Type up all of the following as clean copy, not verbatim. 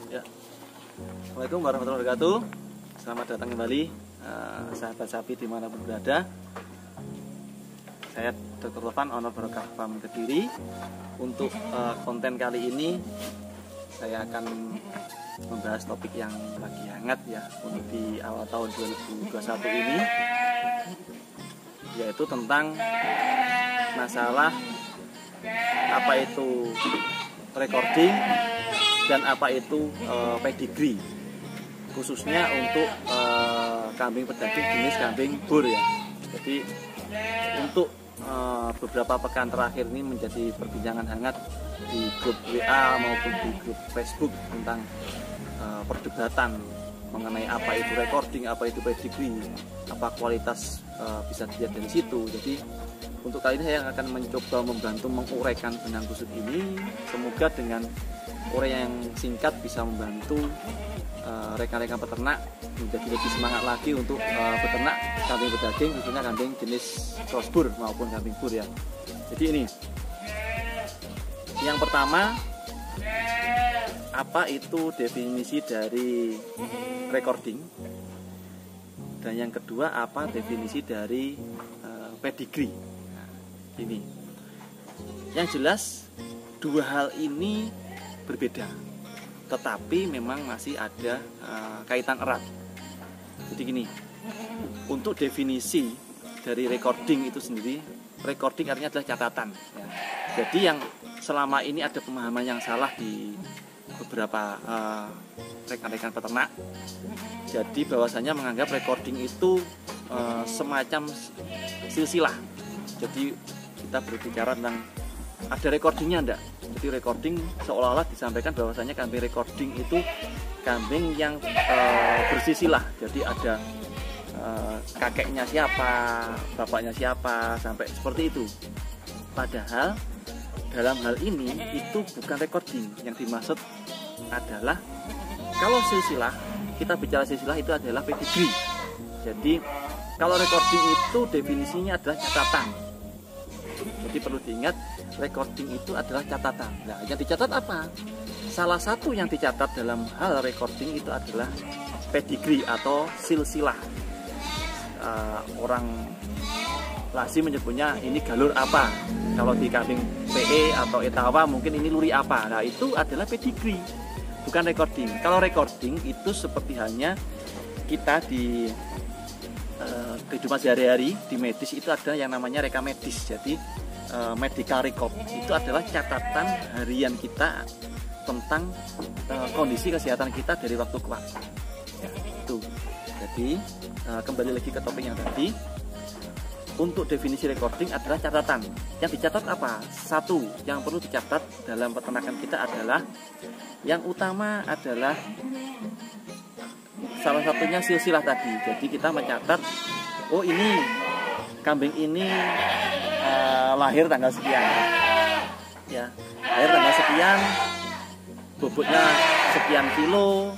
Ya. Assalamualaikum warahmatullahi wabarakatuh. Selamat datang kembali sahabat sapi dimanapun berada. Saya Dr. Tovan, owner Barokah Farm Kediri. Untuk konten kali ini saya akan membahas topik yang lagi hangat ya untuk di awal tahun 2021 ini, yaitu tentang masalah apa itu recording dan apa itu pedigree, khususnya untuk kambing pedaging jenis kambing bur ya. Jadi untuk beberapa pekan terakhir ini menjadi perbincangan hangat di grup WA maupun di grup Facebook tentang perdebatan mengenai apa itu recording, apa itu pedigree, apa kualitas bisa dilihat dari situ. Jadi untuk kali ini saya akan mencoba membantu menguraikan benang kusut ini. Semoga dengan uraian yang singkat bisa membantu rekan-rekan peternak menjadi lebih semangat lagi untuk beternak kambing pedaging, khususnya kambing jenis crossbur maupun kambing bur ya. Jadi ini yang pertama, apa itu definisi dari recording, dan yang kedua apa definisi dari pedigree. Nah, ini yang jelas dua hal ini berbeda, tetapi memang masih ada kaitan erat. Jadi gini, untuk definisi dari recording itu sendiri, recording artinya adalah catatan ya. Jadi yang selama ini ada pemahaman yang salah di beberapa rekan-rekan peternak, jadi bahwasanya menganggap recording itu semacam silsilah. Jadi kita berbicara tentang ada recordingnya enggak. Jadi recording seolah-olah disampaikan bahwasanya kambing recording itu kambing yang bersisilah. Jadi ada kakeknya siapa, bapaknya siapa, sampai seperti itu. Padahal dalam hal ini itu bukan recording. Yang dimaksud adalah, kalau silsilah, kita bicara silsilah itu adalah pedigree. Jadi kalau recording itu definisinya adalah catatan. Jadi perlu diingat, recording itu adalah catatan. Nah, yang dicatat apa? Salah satu yang dicatat dalam hal recording itu adalah pedigree atau silsilah. Orang Lasi menyebutnya ini galur apa. Kalau di kambing PE atau Etawa mungkin ini luri apa. Nah, itu adalah pedigree, bukan recording. Kalau recording itu seperti halnya kita di kehidupan sehari-hari di medis itu ada yang namanya reka medis. Jadi medical record itu adalah catatan harian kita tentang kondisi kesehatan kita dari waktu ke waktu ya, itu. Jadi kembali lagi ke topik yang tadi, untuk definisi recording adalah catatan. Yang dicatat apa? Satu yang perlu dicatat dalam peternakan kita adalah, yang utama adalah salah satunya silsilah tadi. Jadi kita mencatat, oh ini kambing ini lahir tanggal sekian ya, lahir tanggal sekian, bobotnya sekian kilo,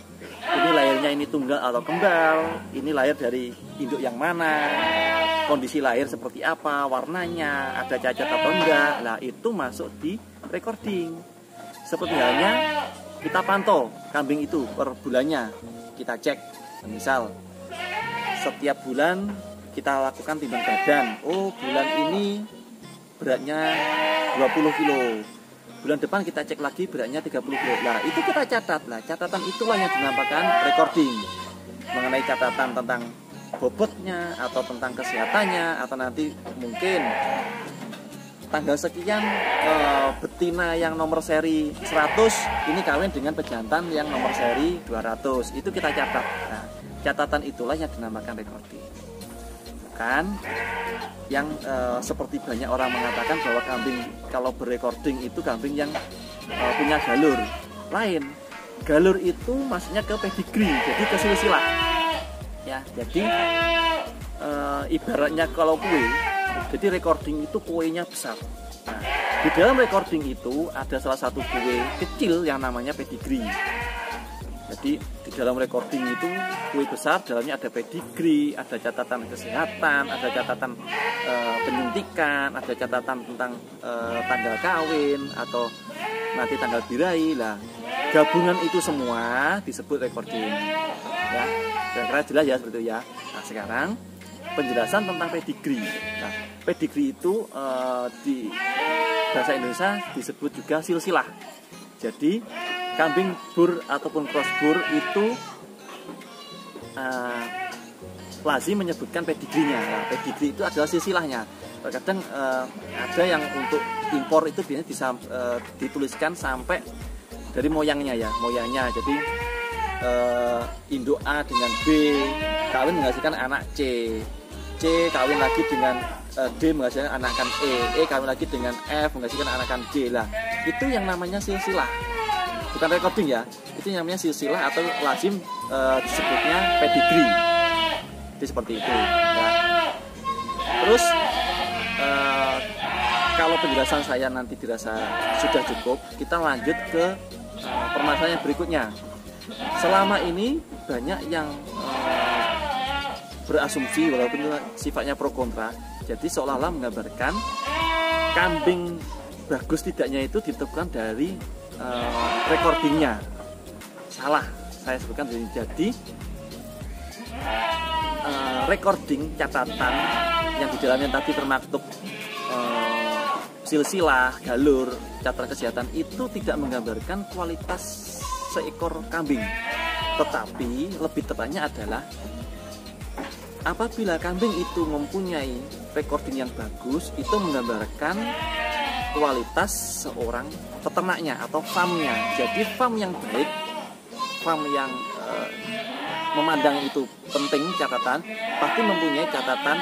ini lahirnya ini tunggal atau kembal, ini lahir dari induk yang mana, kondisi lahir seperti apa, warnanya, ada cacat atau enggak. Nah, itu masuk di recording. Seperti halnya kita pantau kambing itu per bulannya, kita cek. Misal setiap bulan kita lakukan timbang badan. Oh, bulan ini beratnya 20 kilo. Bulan depan kita cek lagi beratnya 30 kilo. Nah, itu kita catat. Nah, catatan itulah yang dinamakan recording. Mengenai catatan tentang bobotnya atau tentang kesehatannya, atau nanti mungkin tanggal sekian betina yang nomor seri 100 ini kawin dengan pejantan yang nomor seri 200. Itu kita catat. Nah, catatan itulah yang dinamakan recording. Bukan yang seperti banyak orang mengatakan bahwa kambing kalau berrecording itu kambing yang punya galur. Lain. Galur itu maksudnya ke pedigree, jadi ke silsilah. Ya, jadi ibaratnya kalau kue, jadi recording itu kuenya besar. Nah, di dalam recording itu ada salah satu kue kecil yang namanya pedigree. Jadi di dalam recording itu kue besar, dalamnya ada pedigree, ada catatan kesehatan, ada catatan penyuntikan, ada catatan tentang tanggal kawin atau nanti tanggal birahi lah. gabungan itu semua disebut recording. Ya, kira-kira jelas ya seperti itu ya. Nah, sekarang penjelasan tentang pedigree. Nah, pedigree itu di bahasa Indonesia disebut juga silsilah. Jadi kambing bur ataupun cross bur itu lazim menyebutkan pedigree-nya. Nah, pedigree itu adalah silsilahnya. Terkadang ada yang untuk impor itu biasanya dituliskan sampai dari moyangnya ya, moyangnya. Jadi induk A dengan B kawin menghasilkan anak C, C kawin lagi dengan D menghasilkan anakan E kawin lagi dengan F menghasilkan anakan G. Lah, itu yang namanya silsilah. Bukan recording ya, itu yang namanya silsilah atau lazim disebutnya pedigree. Jadi seperti itu ya. Terus kalau penjelasan saya nanti dirasa sudah cukup, kita lanjut ke permasalahan yang berikutnya. Selama ini banyak yang berasumsi walaupun sifatnya pro kontra, jadi seolah-olah menggambarkan kambing bagus tidaknya itu ditentukan dari recordingnya. Salah, saya sebutkan jadi recording catatan yang di dalamnya tadi termaktub silsilah, galur, catatan kesehatan itu tidak menggambarkan kualitas seekor kambing. Tetapi lebih tepatnya adalah apabila kambing itu mempunyai recording yang bagus, itu menggambarkan kualitas seorang peternaknya atau farmnya. Jadi farm yang baik, farm yang memandang itu penting catatan, pasti mempunyai catatan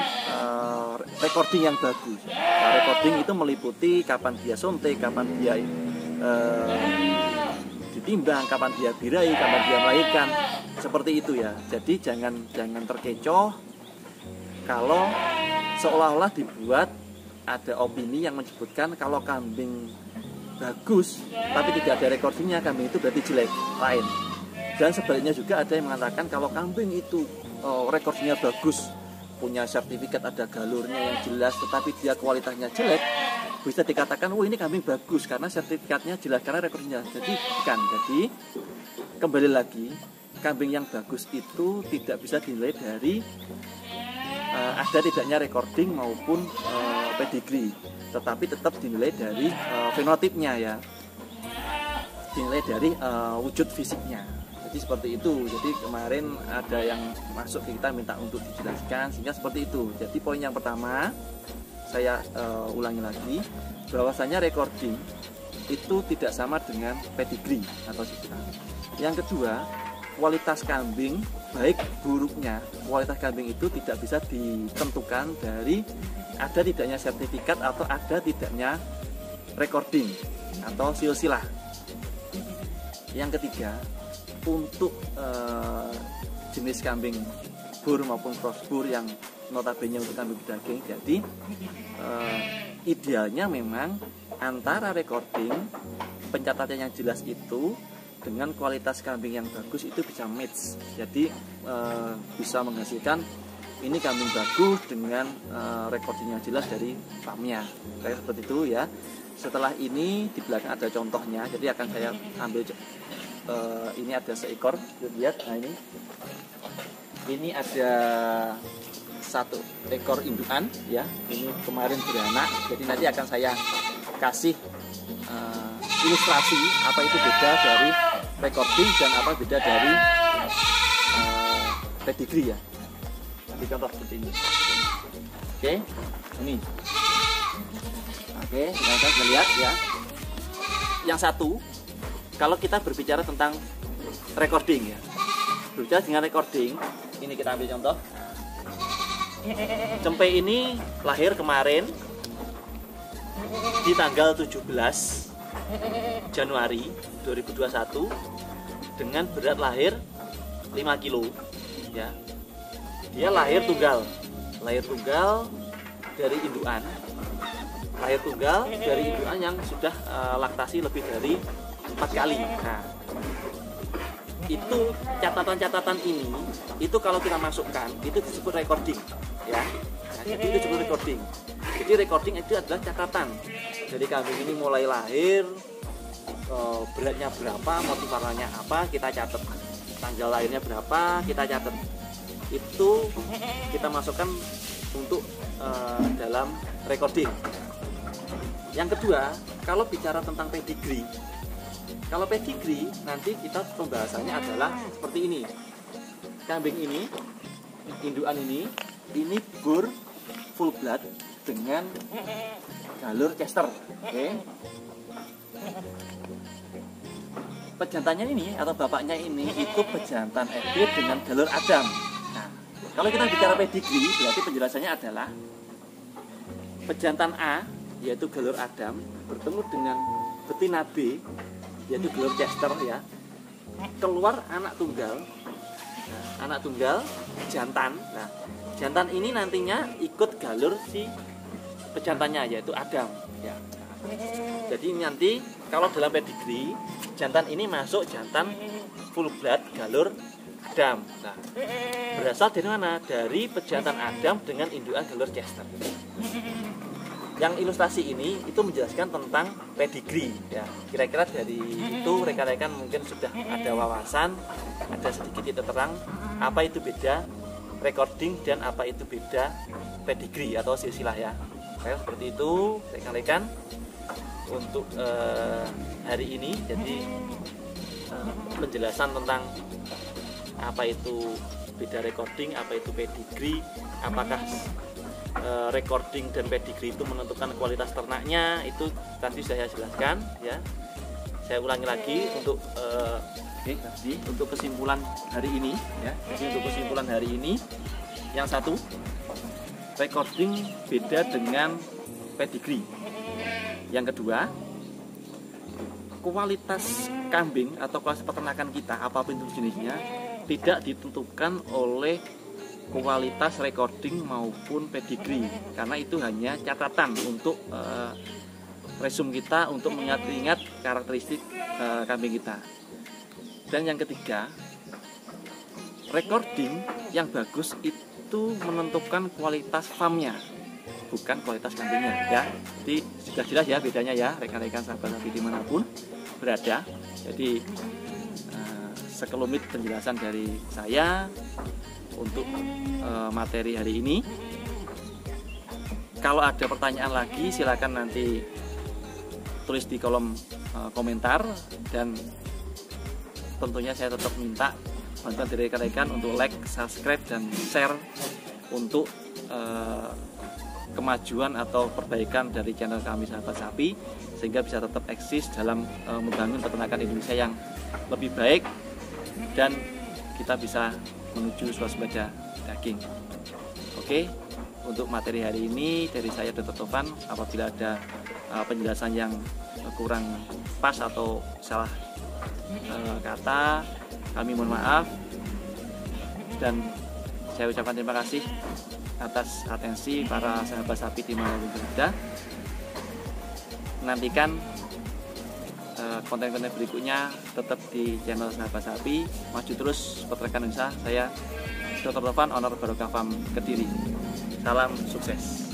recording yang bagus. Nah, recording itu meliputi kapan dia suntik, kapan dia ditimbang, kapan dia birahi, kapan dia melahirkan, seperti itu ya. Jadi jangan terkecoh kalau seolah-olah dibuat ada opini yang menyebutkan kalau kambing bagus tapi tidak ada recordingnya, kambing itu berarti jelek, lain. Dan sebaliknya juga ada yang mengatakan kalau kambing itu recordingnya bagus, punya sertifikat, ada galurnya yang jelas, tetapi dia kualitasnya jelek, bisa dikatakan, oh ini kambing bagus karena sertifikatnya jelas, karena recordingnya. Jadi bukan. Jadi kembali lagi, kambing yang bagus itu tidak bisa dinilai dari ada tidaknya recording maupun pedigree, tetapi tetap dinilai dari fenotipnya ya, dinilai dari wujud fisiknya. Jadi seperti itu. Jadi kemarin ada yang masuk ke kita minta untuk dijelaskan, sehingga seperti itu. Jadi poin yang pertama saya ulangi lagi, bahwasanya recording itu tidak sama dengan pedigree atau silsilah. Yang kedua, kualitas kambing baik buruknya, kualitas kambing itu tidak bisa ditentukan dari ada tidaknya sertifikat atau ada tidaknya recording atau silsilah. Yang ketiga, untuk jenis kambing bur maupun cross bur yang notabene untuk kambing daging, jadi idealnya memang antara recording pencatatan yang jelas itu dengan kualitas kambing yang bagus itu bisa match. Jadi bisa menghasilkan ini kambing bagus dengan recording yang jelas dari farmnya, kayak seperti itu ya. Setelah ini di belakang ada contohnya, jadi akan saya ambil ini ada seekor, lihat. Nah ini ada satu ekor indukan ya, ini kemarin beranak. Jadi nanti akan saya kasih ilustrasi apa itu beda dari recording dan apa beda dari pedigree ya. Di contoh seperti ini. Oke, ini. Oke, kita lihat ya. Yang satu, kalau kita berbicara tentang recording ya, berbicara dengan recording, ini kita ambil contoh. Cempe ini lahir kemarin di tanggal 17 Januari 2021 dengan berat lahir 5 kilo ya. Dia lahir tunggal dari indukan, yang sudah laktasi lebih dari 4 kali. Nah, itu catatan-catatan ini, itu kalau kita masukkan, itu disebut recording ya. Nah, jadi itu disebut recording. Jadi recording itu adalah catatan. Jadi kambing ini mulai lahir beratnya berapa, motivatornya apa, kita catat. Tanggal lahirnya berapa, kita catat. Itu kita masukkan untuk dalam recording. Yang kedua, kalau bicara tentang pedigree, kalau pedigree nanti kita pembahasannya adalah seperti ini. Kambing ini, indukan ini bur full blood dengan galur Chester. Oke. Pejantannya ini atau bapaknya ini itu pejantan FB dengan galur Adam. Nah, kalau kita bicara pedigree, berarti penjelasannya adalah pejantan A yaitu galur Adam bertemu dengan betina B yaitu galur Chester ya. Keluar anak tunggal. Nah, anak tunggal jantan. Nah, jantan ini nantinya ikut galur si pejantannya yaitu Adam ya. Jadi nanti kalau dalam pedigree jantan ini masuk jantan full blood galur Adam. Nah, berasal dari mana? Dari pejantan Adam dengan indukan galur Chester. Yang ilustrasi ini itu menjelaskan tentang pedigree ya. Kira-kira dari itu rekan-rekan mungkin sudah ada wawasan, ada sedikit titik terang apa itu beda recording dan apa itu beda pedigree atau silsilah ya. Oke, seperti itu rekan-rekan untuk hari ini. Jadi penjelasan tentang apa itu beda recording, apa itu pedigree, apakah recording dan pedigree itu menentukan kualitas ternaknya, itu tadi saya jelaskan ya. Saya ulangi lagi untuk kesimpulan hari ini ya. Jadi untuk kesimpulan hari ini yang satu, recording beda dengan pedigree. Yang kedua, kualitas kambing atau kualitas peternakan kita apapun itu jenisnya tidak ditentukan oleh kualitas recording maupun pedigree, karena itu hanya catatan untuk resume kita untuk mengingat karakteristik kambing kita. Dan yang ketiga, recording yang bagus itu menentukan kualitas farmnya, bukan kualitas kambingnya ya. Jadi sudah jelas ya bedanya ya rekan-rekan sahabat-sahabat dimanapun berada. Jadi sekelumit penjelasan dari saya untuk materi hari ini. Kalau ada pertanyaan lagi silakan nanti tulis di kolom komentar, dan tentunya saya tetap minta bantuan dari rekan-rekan untuk like, subscribe, dan share untuk kemajuan atau perbaikan dari channel kami Sahabat Sapi, sehingga bisa tetap eksis dalam membangun peternakan Indonesia yang lebih baik dan kita bisa menuju swasembada daging. Oke, untuk materi hari ini dari saya Dr. Tovan. Apabila ada penjelasan yang kurang pas atau salah kata, kami mohon maaf, dan saya ucapkan terima kasih atas atensi para sahabat sapi di mana pun berada. Nantikan konten-konten berikutnya tetap di channel Sahabat Sapi. Maju terus peternakan Indonesia. Saya Dr. Tovan, owner Barokah Farm Kediri. Salam sukses.